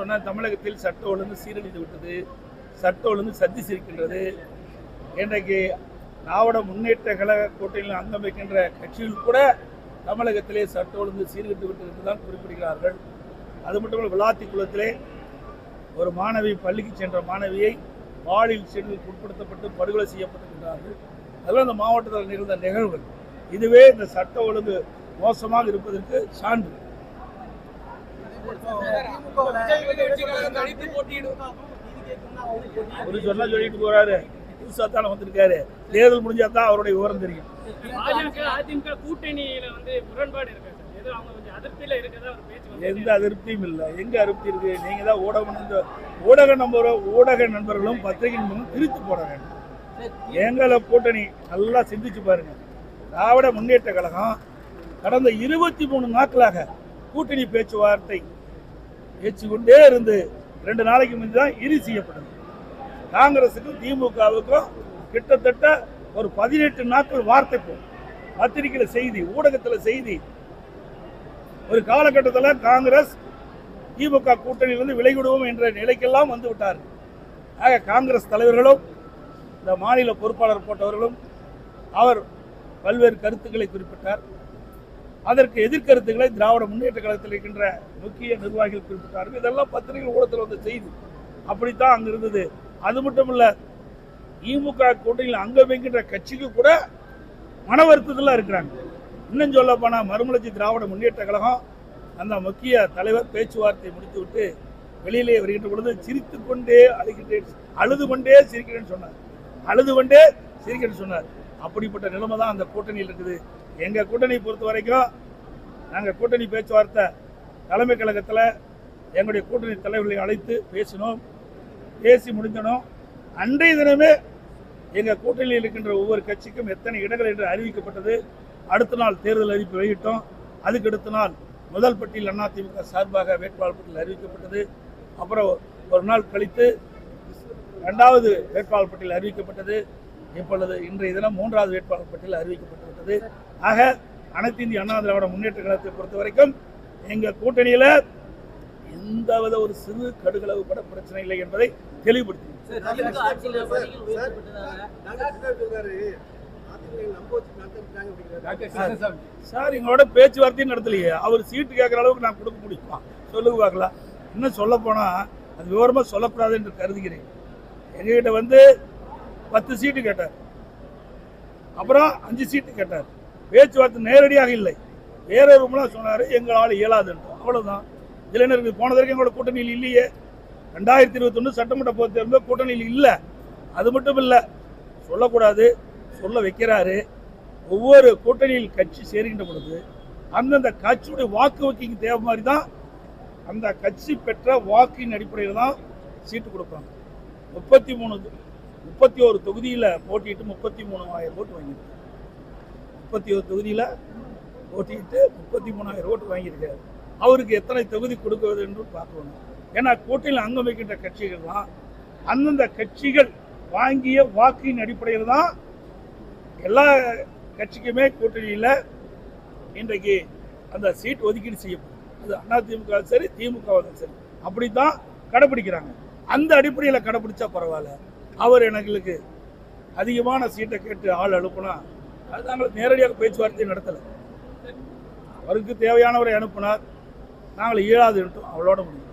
சொன்ன தமிழகத்தில் சட்ட ஒழுங்கு சீரழிந்து விட்டது, சட்ட ஒழுங்கு சத்தி சிரிக்கின்றது. இன்றைக்கு திராவிட முன்னேற்ற கழக கூட்டணியில் அங்கம் வைக்கின்ற கட்சிகள் கூட தமிழகத்திலே சட்ட ஒழுங்கு சீர்கட்டு விட்டது என்று தான் குறிப்பிடுகிறார்கள். அது மட்டுமல்ல, விளாத்திக்குளத்திலே ஒரு மாணவி, பள்ளிக்கு சென்ற மாணவியை பாலியல் செயலுக்கு உட்படுத்தப்பட்டு படுகொலை செய்யப்பட்டிருக்கிறார்கள். அதெல்லாம் இந்த மாவட்டத்தில் நிகழ்ந்த நிகழ்வுகள். இதுவே இந்த சட்ட ஒழுங்கு மோசமாக இருப்பதற்கு சான்று. ஒரு சொன்னா சொல்லிட்டு போறாரு, புதுசா தானே வந்திருக்காரு, தேர்தல் முடிஞ்சா தான் அவருடைய விவரம் தெரியும். அதிமுக கூட்டணியில வந்து முரண்பாடு இருக்கு, அதிருப்தியில இருக்கிறதா ஒரு பேச்சு. எந்த அதிருப்தியும் இல்லை. எங்க அதிருப்தி இருக்கு? நீங்க தான் ஊடக நண்பர்களும் பத்திரிகை நண்பர்களும் பிரித்து போட வேண்டும். எங்களை கூட்டணி நல்லா சிந்திச்சு பாருங்க. திராவிட முன்னேற்ற கழகம் கடந்த 23 நாட்களாக கூட்டணி பேச்சுவார்த்தை பேச்சுக்கொண்டே இருந்து 2 நாளைக்கு முன்பு தான் இறுதி செய்யப்பட்டது. காங்கிரஸுக்கும் திமுகவுக்கும் கிட்டத்தட்ட ஒரு 18 நாட்கள் வார்த்தை போகும். பத்திரிகையில் செய்தி, ஊடகத்தில் செய்தி. ஒரு காலகட்டத்தில் காங்கிரஸ் திமுக கூட்டணியிலிருந்து விலகிவிடுவோம் என்ற நிலைக்கெல்லாம் வந்து விட்டார்கள். ஆக காங்கிரஸ் தலைவர்களும் இந்த மாநில பொறுப்பாளர் போட்டவர்களும் அவர் பல்வேறு கருத்துக்களை குறிப்பிட்டார். அதற்கு எதிர்கருத்துக்களை திராவிட முன்னேற்ற கழகத்தில் இருக்கின்ற முக்கிய நிர்வாகிகள் குறிப்பிட்டார்கள். இதெல்லாம் பத்திரிகை ஊடகத்தில் வந்த செய்தி. அப்படித்தான் அங்கு இருந்தது. அது மட்டும் இல்ல, திமுக கூட்டணியில் அங்கம் வைக்கின்ற கட்சிகள் கூட மன வருத்தத்தில் இருக்கிறாங்க. இன்னும் சொல்ல போனா, மறுமலர்ச்சி திராவிட முன்னேற்ற கழகம் அந்த முக்கிய தலைவர் பேச்சுவார்த்தை முடித்துவிட்டு வெளியிலே வருகின்ற பொழுது சிரித்து கொண்டே அழுது கொண்டே சிரிக்கிறேன்னு சொன்னார். அழுது கொண்டே சிரிக்கிறேன்னு சொன்னார். அப்படிப்பட்ட நிலைமை தான் அந்த கூட்டணியில் இருக்குது. எங்க கூட்டணி பொறுத்த வரைக்கும் நாங்கள் கூட்டணி பேச்சுவார்த்தை தலைமை கழகத்தில் எங்களுடைய கூட்டணி தலைவர்களை அழைத்து பேசினோம். பேசி முடிந்தனோம். அன்றைய தினமே எங்கள் கூட்டணியில் இருக்கின்ற ஒவ்வொரு கட்சிக்கும் எத்தனை இடங்கள் என்று அறிவிக்கப்பட்டது. அடுத்த நாள் தேர்தல் அறிவிப்பு வெளியிட்டோம். அதுக்கு அடுத்த நாள் முதல் பட்டியல் அதிமுக சார்பாக வேட்பாளர் பட்டியல் அறிவிக்கப்பட்டது. அப்புறம் ஒரு நாள் கழித்து 2வது வேட்பாளர் பட்டியல் அறிவிக்கப்பட்டது. இப்பொழுது இன்றைய தினம் 3வது வேட்பாளர் பட்டியல் அறிவிக்கப்பட்டுவிட்டது. ஆக அனைத்து இந்திய அண்ணா திராவிட முன்னேற்ற கழகத்தை பொறுத்த வரைக்கும் எங்கள் கூட்டணியில் எந்தவித ஒரு சிறு கடுகளவு கூட பிரச்சனை இல்லை என்பதை தெளிவுபடுத்தி சார், எங்களோட பேச்சுவார்த்தையும் நடத்தலையே. அவர் சீட்டு கேட்குற அளவுக்கு நான் கொடுக்க முடியுமா? சொல்லுங்க பார்க்கலாம். இன்னும் சொல்ல போனா அது விவரமா சொல்லக்கூடாது என்று கருதுகிறேன். எங்ககிட்ட வந்து 10 சீட்டு கேட்டார், அப்புறம் 5 சீட்டு கேட்டார். பேச்சுவார்த்தை நேரடியாக இல்லை, வேற ரூம்லாம் சொன்னார். எங்களால் இயலாது என்று. அவ்வளவுதான். இளைஞர்கள் போன வரைக்கும் எங்களோட கூட்டணியில் இல்லையே. 2021 சட்டமன்ற பொறுத்த தேர்தல் கூட்டணியில் இல்லை. அது மட்டும் இல்லை, சொல்லக்கூடாது, சொல்ல வைக்கிறாரு. ஒவ்வொரு கூட்டணியில் கட்சி சேருகின்ற பொழுது அந்தந்த கட்சியுடைய வாக்கு வங்கிக்கு தேவை மாதிரி தான் அந்த கட்சி பெற்ற வாக்கின் அடிப்படையில் தான் சீட்டு கொடுப்பாங்க. 31 தொகுதியில் போட்டிட்டு 33,000 ஓட்டு வாங்கியிருக்காரு. 31 தொகுதியில் போட்டிட்டு 33,000 ஓட்டு வாங்கியிருக்காரு. அவருக்கு எத்தனை தொகுதி கொடுக்குவது என்று பார்க்கணும். ஏன்னா கூட்டணியில் அங்கம் வைக்கின்ற கட்சிகள் தான் அந்தந்த கட்சிகள் வாங்கிய வாக்கின் அடிப்படையில் தான் எல்லா கட்சிக்குமே கூட்டணியில் இன்றைக்கு அந்த சீட் ஒதுக்கீடு செய்யப்படும். அது அதிமுக சரி, திமுக சரி, அப்படித்தான் கடைபிடிக்கிறாங்க. அந்த அடிப்படையில் கடைபிடிச்சா பரவாயில்ல. அவர் எங்களுக்கு அதிகமான சீட்டை கேட்டு ஆள் அனுப்புனா அது நாங்கள் நேரடியாக பேச்சுவார்த்தை நடத்தலை. அவருக்கு தேவையானவரை அனுப்பினார், நாங்கள் இயலாது அவ்வளோட முடியும்.